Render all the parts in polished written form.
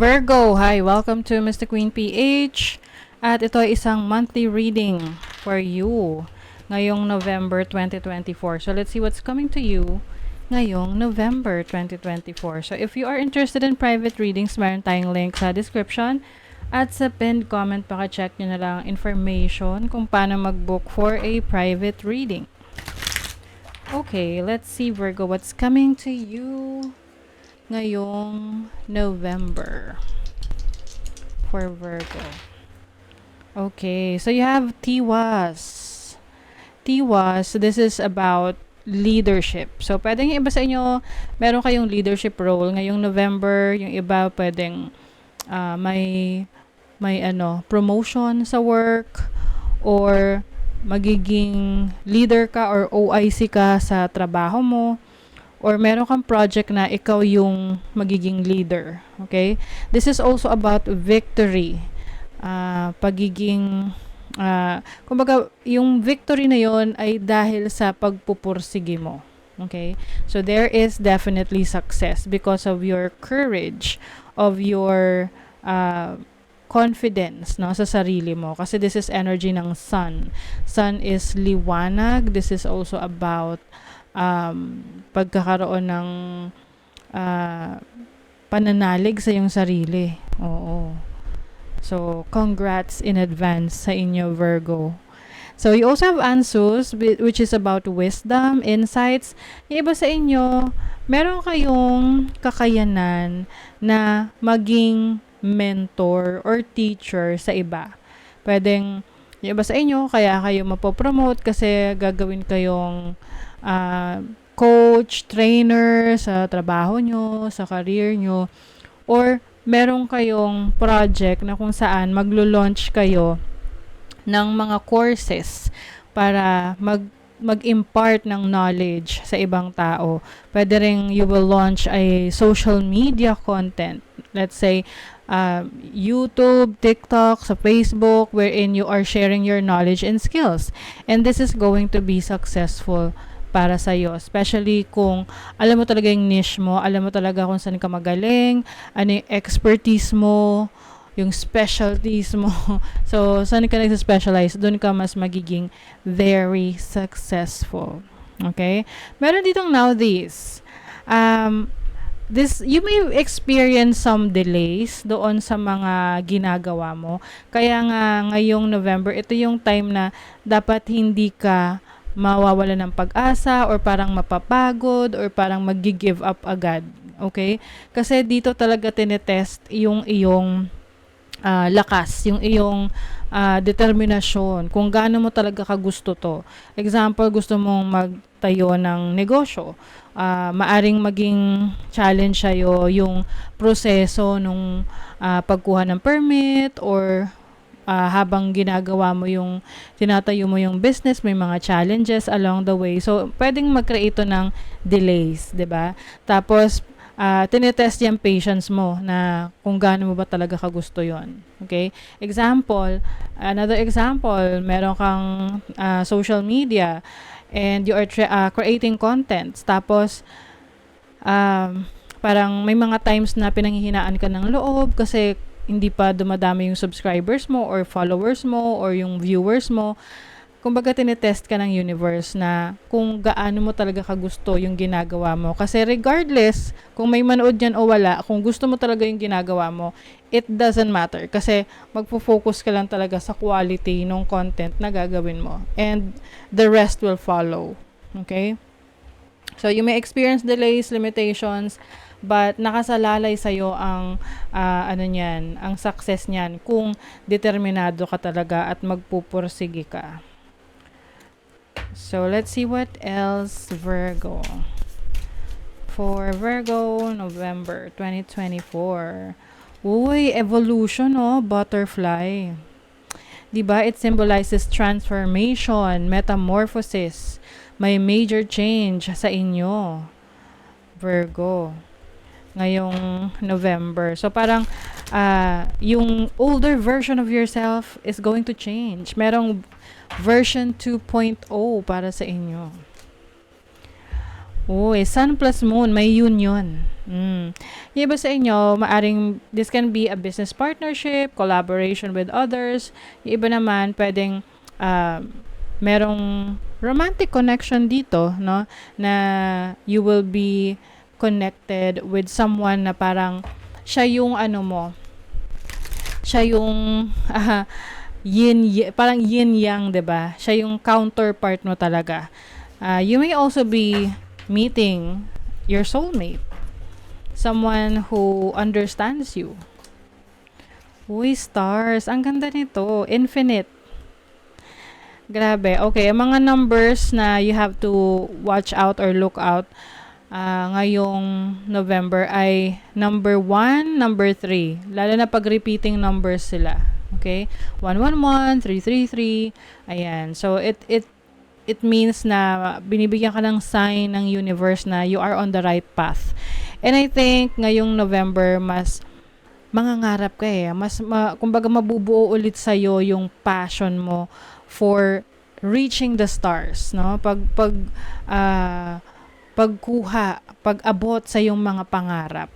Virgo, hi! Welcome to Mr. Queen PH. At ito ay isang monthly reading for you ngayong November 2024. So let's see what's coming to you ngayong November 2024. So if you are interested in private readings, meron tayong link sa description. At sa pinned comment, check nyo na lang information kung paano mag-book for a private reading. Okay, let's see Virgo, what's coming to you ngayong November for Virgo. Okay, so you have Tiwas. Tiwas, this is about leadership. So, pwedeng yung iba sa inyo, meron kayong leadership role ngayong November. Yung iba, pwedeng may promotion sa work or magiging leader ka or OIC ka sa trabaho mo. Or meron kang project na ikaw yung magiging leader. Okay? This is also about victory. Kumbaga, yung victory na yon ay dahil sa pagpupursige mo. Okay? So, there is definitely success because of your courage, of your confidence, no, sa sarili mo. Kasi this is energy ng sun. Sun is liwanag. This is also about pagkakaroon ng pananalig sa iyong sarili. Oo. So, congrats in advance sa inyo, Virgo. So, you also have Ansus, which is about wisdom, insights. Yung iba sa inyo, meron kayong kakayanan na maging mentor or teacher sa iba. Pwedeng, yung iba sa inyo, kaya kayo mapopromote kasi gagawin kayong coach, trainer sa trabaho nyo, sa career nyo, or meron kayong project na kung saan maglo-launch kayo ng mga courses para mag-impart ng knowledge sa ibang tao. Pwede rin you will launch a social media content. Let's say, YouTube, TikTok, sa Facebook, wherein you are sharing your knowledge and skills. And this is going to be successful para sa iyo, especially kung alam mo talaga yung niche mo, alam mo talaga kung saan ka magaling, ano yung expertise mo, yung specialties mo. So, saan ka nagsa-specialize, doon ka mas magiging very successful. Okay? Meron ditong now this. You may experience some delays doon sa mga ginagawa mo. Kaya nga ngayong November, ito yung time na dapat hindi ka mawawala ng pag-asa or parang mapapagod or parang mag-give up agad. Okay? Kasi dito talaga tinetest yung iyong lakas, yung iyong determinasyon, kung gaano mo talaga kagusto to. Example, gusto mong magtayo ng negosyo. Maaring maging challenge sa'yo yung proseso nung pagkuha ng permit or habang ginagawa mo yung tinatayo mo yung business, may mga challenges along the way. So, pwedeng mag-create ng delays, 'di ba? Tapos tinetest yung patience mo na kung gaano mo ba talaga kagusto yon. Okay? Another example, meron kang social media and you are creating contents. Tapos, parang may mga times na pinanghihinaan ka ng loob kasi hindi pa dumadami yung subscribers mo or followers mo or yung viewers mo. Kumbaga, tinetest ka ng universe na kung gaano mo talaga kagusto yung ginagawa mo. Kasi regardless, kung may manood yan o wala, kung gusto mo talaga yung ginagawa mo, it doesn't matter. Kasi magpo-focus ka lang talaga sa quality ng content na gagawin mo. And the rest will follow. Okay? So, you may experience delays, limitations, but nakasalalay sa'yo ang ang success niyan kung determinado ka talaga at magpupursige ka. So, let's see what else, Virgo. For Virgo, November 2024. Uy, evolution, butterfly. Diba? It symbolizes transformation, metamorphosis. May major change sa inyo, Virgo, ngayong November. So, parang yung older version of yourself is going to change. Merong version 2.0 para sa inyo. Uy, Sun plus Moon, may union. Yung iba sa inyo, maaring this can be a business partnership, collaboration with others. Yung iba naman, pwedeng merong romantic connection dito, no? Na you will be connected with someone na parang siya yung ano mo, siya yung parang yin yang, 'di ba? Siya yung counterpart mo talaga. You may also be meeting your soulmate, someone who understands you. Uy, stars. Ang ganda nito. Infinite. Grabe. Okay, ang mga numbers na you have to watch out or look out ngayong November ay number 1, number 3. Lalo na pag repeating numbers sila. Okay? 111, 333. Ayan. So, it means na binibigyan ka ng sign ng universe na you are on the right path. And I think ngayong November, mas mangangarap ka eh. Kumbaga mabubuo ulit sa'yo yung passion mo for reaching the stars, no? Pagkuha, pag-abot sa yung mga pangarap.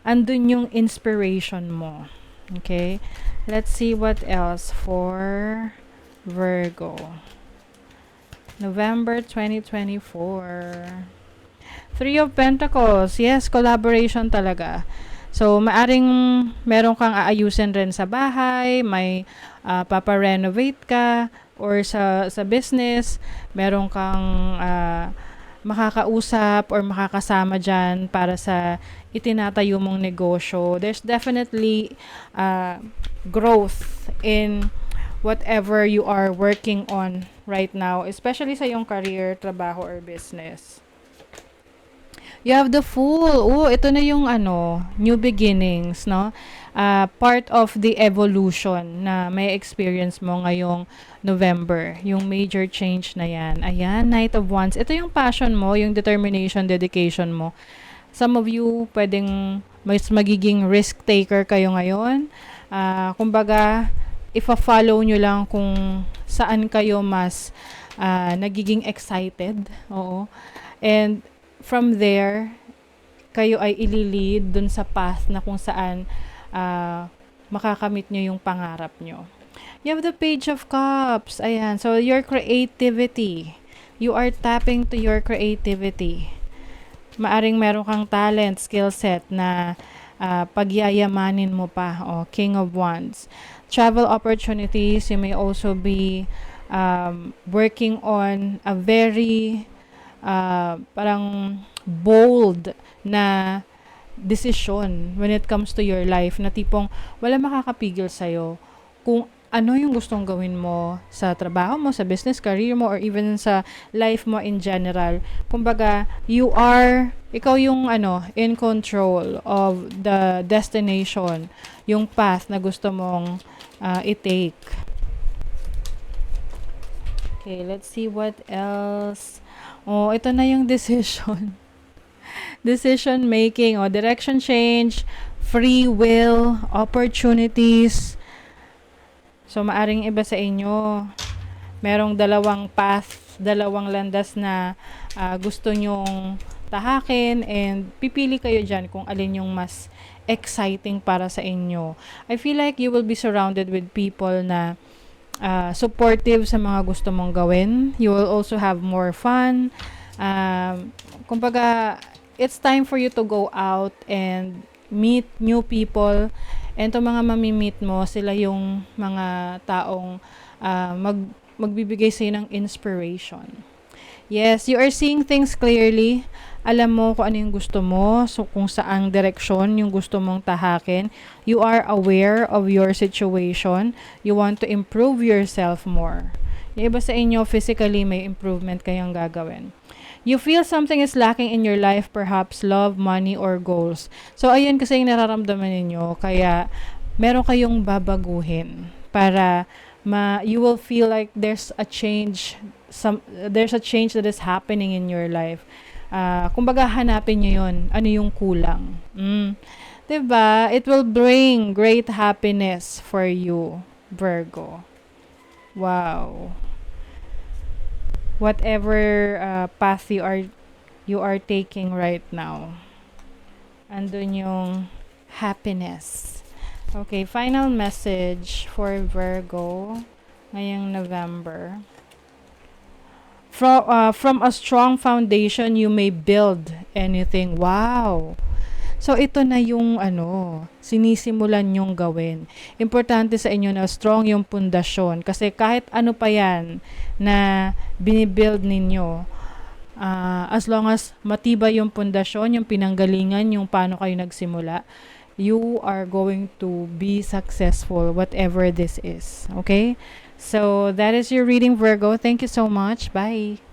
Andun yung inspiration mo. Okay? Let's see what else for Virgo. November 2024. Three of Pentacles. Yes, collaboration talaga. So, maaring meron kang aayusin rin sa bahay, may paparenovate ka, or sa business, meron kang makakausap or makakasama dyan para sa itinatayo mong negosyo. There's definitely growth in whatever you are working on right now, especially sa yung career, trabaho, or business. You have the Fool. Oh, ito na yung new beginnings, no? Part of the evolution na may experience mo ngayong November. Yung major change na yan. Ayan, Knight of Wands. Ito yung passion mo, yung determination, dedication mo. Some of you, pwedeng mas magiging risk taker kayo ngayon. Kumbaga, ifa-follow nyo lang kung saan kayo mas nagiging excited. Oo. And from there, kayo ay ililid dun sa path na kung saan makakamit nyo yung pangarap nyo. You have the Page of Cups. Ayan. So, your creativity. You are tapping to your creativity. Maaring meron kang talent, skill set na pagyayamanin mo pa. King of Wands. Travel opportunities. You may also be working on a very parang bold na decision when it comes to your life na tipong wala makakapigil sa'yo kung ano yung gustong gawin mo sa trabaho mo, sa business, career mo, or even sa life mo in general. Kumbaga, ikaw yung in control of the destination, yung path na gusto mong i-take. Okay, let's see what else. Ito na yung decision. Decision making, direction change, free will, opportunities. So, maaring iba sa inyo, merong dalawang path, dalawang landas na gusto nyong tahakin, and pipili kayo dyan kung alin yung mas exciting para sa inyo. I feel like you will be surrounded with people na supportive sa mga gusto mong gawin. You will also have more fun. Kumbaga, it's time for you to go out and meet new people. And to mga mamimit mo, sila yung mga taong magbibigay sa'yo ng inspiration. Yes, you are seeing things clearly. Alam mo kung ano yung gusto mo, so kung saang direksyon yung gusto mong tahakin. You are aware of your situation. You want to improve yourself more. Yung iba sa inyo, physically, may improvement kayong gagawin. You feel something is lacking in your life, perhaps love, money, or goals. So, ayun kasi yung nararamdaman ninyo. Kaya, meron kayong babaguhin para you will feel like there's a change that is happening in your life. Kumbaga, hanapin nyo yun. Ano yung kulang? Diba? It will bring great happiness for you, Virgo. Wow. Whatever path you are you are taking right now. Andun yung happiness. Okay, final message for Virgo ngayong November. From a strong foundation, you may build anything. Wow! So, ito na yung sinisimulan nyong gawin. Importante sa inyo na strong yung pundasyon. Kasi kahit ano pa yan na binibuild ninyo, as long as matibay yung pundasyon, yung pinanggalingan, yung paano kayo nagsimula, you are going to be successful whatever this is. Okay? So, that is your reading, Virgo. Thank you so much. Bye.